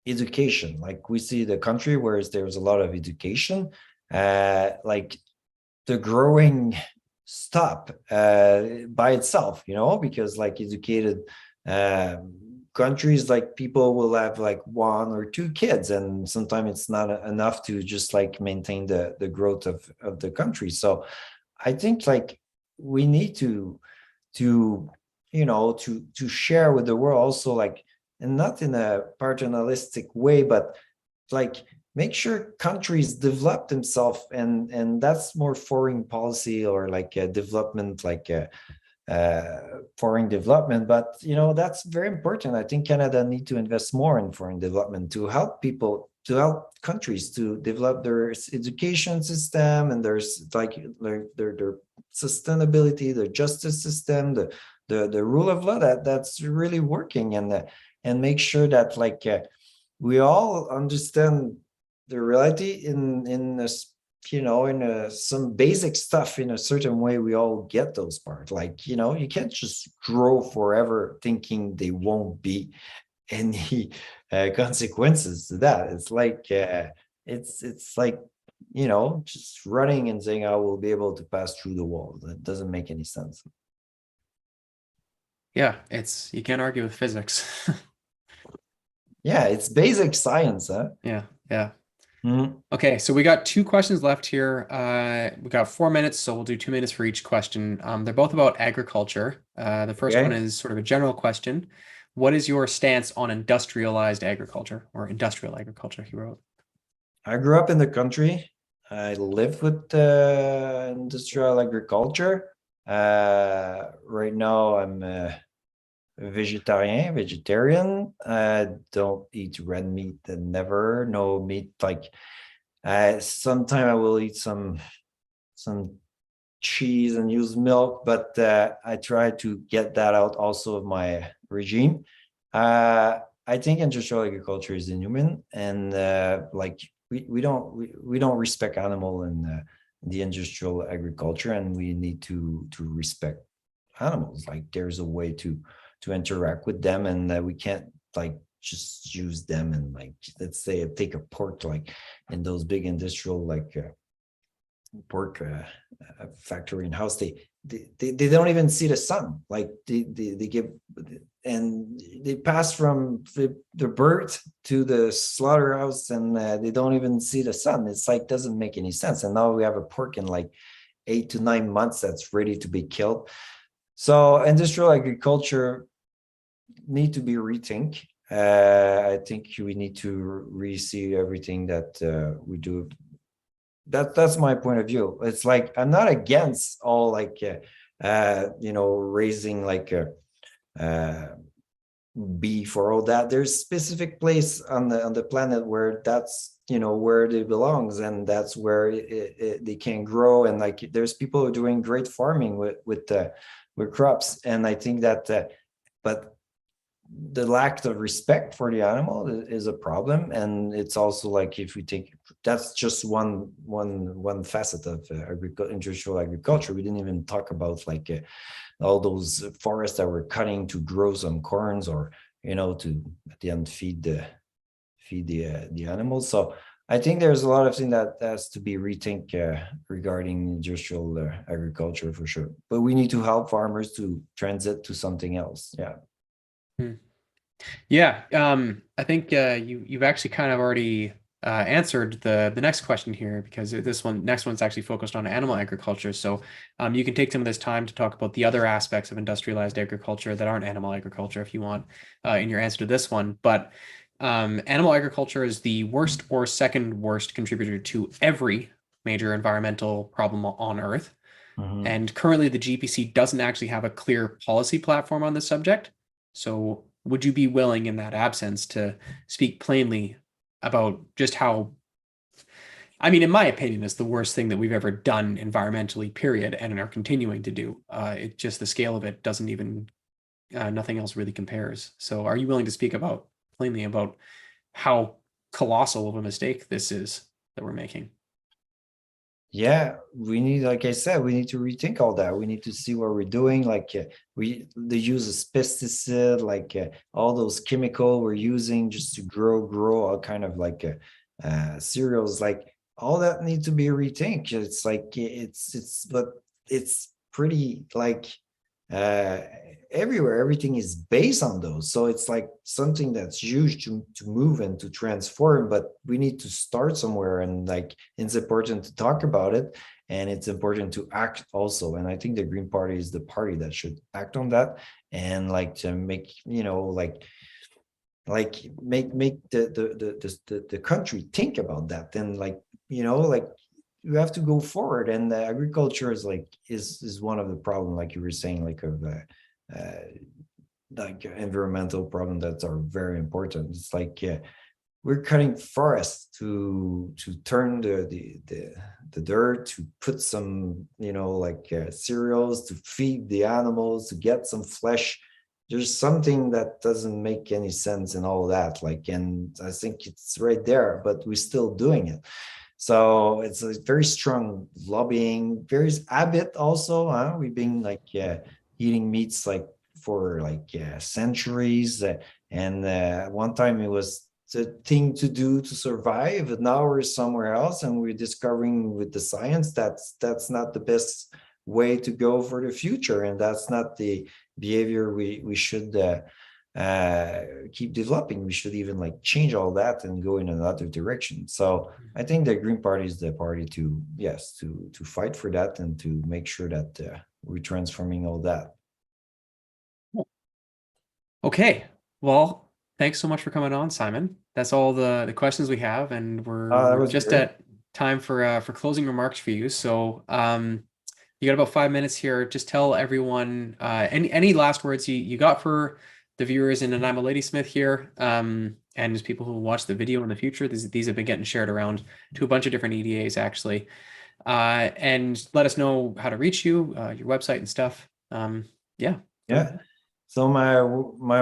education. Like we see the country where there's a lot of education, like the growing stop by itself, because like educated countries, like people will have like one or two kids, and sometimes it's not enough to just like maintain the growth of the country. So I think like we need to to share with the world also, like, and not in a paternalistic way, but like make sure countries develop themselves, and that's more foreign policy, or like a development, like a foreign development. But that's very important. I think Canada need to invest more in foreign development to help people, to help countries to develop their education system, and there's like their sustainability, their justice system, the rule of law that's really working, and make sure that like we all understand the reality in this, some basic stuff in a certain way. We all get those parts. Like, you can't just grow forever thinking they won't be any consequences to that. It's like it's like just running and saying I will be able to pass through the wall. That doesn't make any sense. Yeah, you can't argue with physics. Yeah, it's basic science, huh? Yeah, yeah. Mhm. Okay, so we got two questions left here. We got 4 minutes, so we'll do 2 minutes for each question. They're both about agriculture. The first one Okay. is sort of a general question. What is your stance on industrialized agriculture, or industrial agriculture, he wrote? I grew up in the country. I lived with industrial agriculture. Right now, I'm vegetarian. I don't eat red meat, and never no meat. Like, sometime I will eat some cheese and use milk, but I try to get that out also of my regime. I think industrial agriculture is inhuman, and like we don't respect animal in the industrial agriculture, and we need to respect animals. Like there's a way to interact with them, and we can't like just use them, and like let's say take a pork, like in those big industrial like pork factory and house, they don't even see the sun. Like they give, and they pass from the birth to the slaughterhouse, and they don't even see the sun. It's like doesn't make any sense. And now we have a pork in like 8 to 9 months that's ready to be killed. So industrial agriculture need to be rethink. I think we need to re-see everything that we do. That's my point of view. It's like I'm not against all like raising like a beef or all that. There's specific place on the planet where that's where they belongs, and that's where they can grow. And like there's people doing great farming with crops, and I think that but the lack of respect for the animal is a problem. And it's also like if we think that's just one facet of industrial agriculture. We didn't even talk about like all those forests that we're cutting to grow some corns, or to at the end feed the animals. So I think there's a lot of things that has to be rethink regarding industrial agriculture for sure. But we need to help farmers to transit to something else. Yeah. Hmm. Yeah, I think you've actually kind of already answered the next question here, because this next one's actually focused on animal agriculture. So you can take some of this time to talk about the other aspects of industrialized agriculture that aren't animal agriculture if you want in your answer to this one. But animal agriculture is the worst or second worst contributor to every major environmental problem on Earth. Mhm. And currently, the GPC doesn't actually have a clear policy platform on this subject. So, would you be willing, in that absence, to speak plainly about just how, I mean, in my opinion, it's the worst thing that we've ever done environmentally, period, and are continuing to do. It just the scale of it doesn't even, nothing else really compares. So, are you willing to speak about plainly about how colossal of a mistake this is that we're making? Yeah, we need, like I said, we need to rethink all that. We need to see what we're doing. Like the use of pesticide, like all those chemical we're using just to grow all kind of like cereals, like all that need to be rethink. It's like but it's pretty like uh everywhere. Everything is based on those, so it's like something that's huge to move and to transform. But we need to start somewhere, and like it's important to talk about it, and it's important to act also. And I think the Green Party is the party that should act on that, and like to make, make the country think about that. And like, like you have to go forward. And agriculture is like is one of the problem, like you were saying, like of like environmental problem that are very important. It's like we're cutting forests to turn the dirt, to put some, like cereals, to feed the animals, to get some flesh. There's something that doesn't make any sense in all that, like, and I think it's right there, but we're still doing it. So it's a very strong lobbying. There's habit also, huh? We've been like eating meats like for like centuries, and one time it was the thing to do to survive, and now we're somewhere else, and we're discovering with the science that's not the best way to go for the future, and that's not the behavior we should keep developing. We should even like change all that and go in another direction. So I think the Green Party is the party to, yes, to fight for that, and to make sure that we're transforming all that. Okay. Well, thanks so much for coming on, Simon. That's all the questions we have, and That we're was just great. at time for closing remarks for you. So you got about 5 minutes here. Just tell everyone any last words you got for the viewers. And I'm a Ladysmith here. And just people who watch the video in the future. These have been getting shared around to a bunch of different EDAs actually. And let us know how to reach you, your website and stuff. Yeah, go Yeah. ahead. So my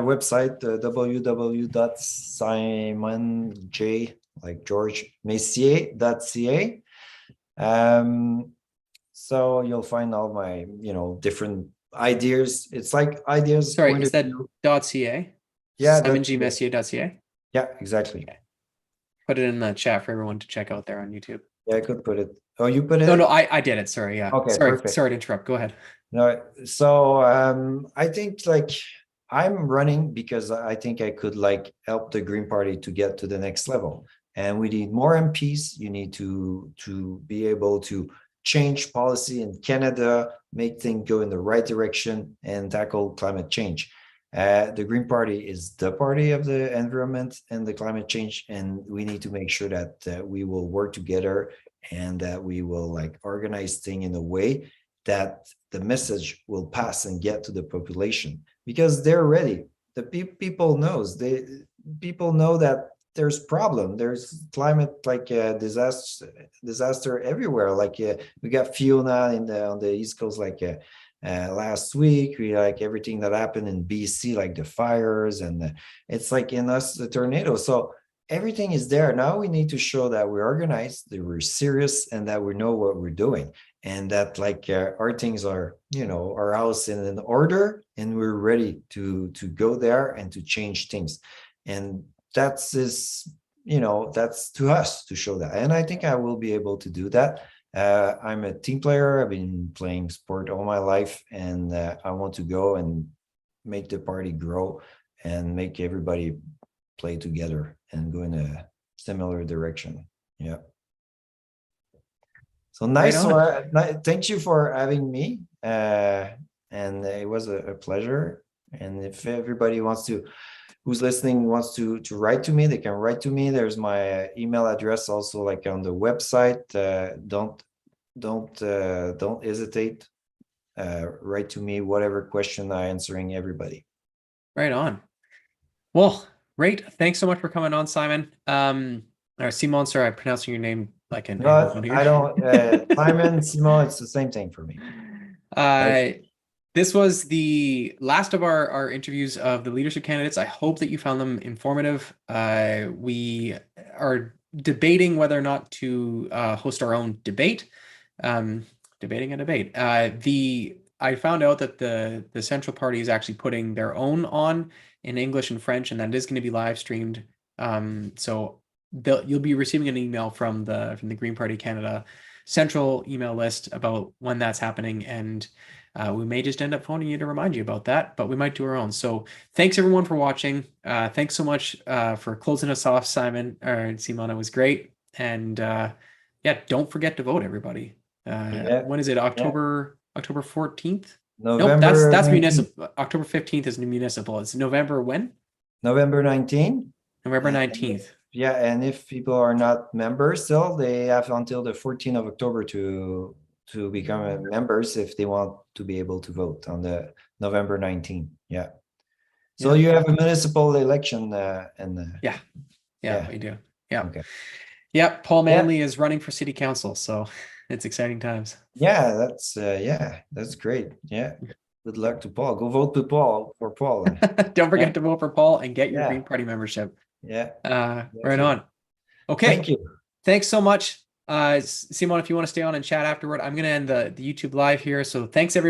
website, www.simonj, like George Messier.ca. So you'll find all my, different ideas. It's like ideas, Sorry, point is of that view. .ca? Yeah, that's it. SimonGMessier.ca? Yeah, exactly. Okay. Put it in the chat for everyone to check out there on YouTube. Yeah, I could put it. Oh, you put No, it? I did it. Sorry. Yeah. Okay, Sorry. perfect. Sorry to interrupt. Go ahead. No, so I think like I'm running because I think I could like help the Green Party to get to the next level. And we need more MPs. You need to be able to change policy in Canada, make things go in the right direction, and tackle climate change. The Green Party is the party of the environment and the climate change, and we need to make sure that we will work together, and that we will like organize things in a way that the message will pass and get to the population, because they're ready. The people knows, people know that there's problem, there's climate like disaster everywhere. Like we got Fiona on the East Coast, like last week. We like everything that happened in BC, like the fires, and it's like in us the tornado. So everything is there. Now we need to show that we're organized, that we're serious, and that we know what we're doing, and that like our things are, our house in an order, and we're ready to go there and to change things. And that's is, that's to us to show that, and I think I will be able to do that. I'm a team player. I've been playing sport all my life, and I want to go and make the party grow, and make everybody play together and go in a similar direction. Yeah. So Right nice. So on. thank you for having me. And it was a pleasure. And if everybody wants to, who's listening, wants to write to me, they can write to me. There's my email address also, like on the website. Don't hesitate. Write to me, whatever question I answering everybody. Right on. Well, great. Thanks so much for coming on, Simon. Or Simon, sorry, I'm pronouncing your name like an No, Anglophone I here. don't. Simon, Simon, it's the same thing for me. Right? Uh, this was the last of our interviews of the leadership candidates. I hope that you found them informative. We are debating whether or not to host our own debate. Debating a debate. I found out that the Central Party is actually putting their own on in English and French, and that is going to be live streamed. So you'll be receiving an email from the Green Party Canada Central email list about when that's happening, and we may just end up phoning you to remind you about that, but we might do our own. So thanks everyone for watching. Thanks so much for closing us off, Simon or Simon. It was great, and yeah, don't forget to vote, everybody. Yeah, When is it? yeah. October 14th? Nope, November that's 19th. municipal. October 15th is municipal. It's November when? November 19th. November And 19th. yeah, and if people are not members still, they have until the 14th of October to become members if they want to be able to vote on the November 19th. Yeah. So Yeah. you have a municipal election and Yeah. Yeah, we do. Yeah. Okay. Yeah, Paul Yeah. Manley is running for city council, so it's exciting times. Yeah, that's great. Yeah. Good luck to Paul. Go vote to Paul for Paul. Don't forget Yeah. to vote for Paul and get your Yeah. Green Party membership. Yeah. Right on. Okay. Thank you. Thanks so much. Simon, if you want to stay on and chat afterward, I'm going to end the YouTube live here. So thanks everybody.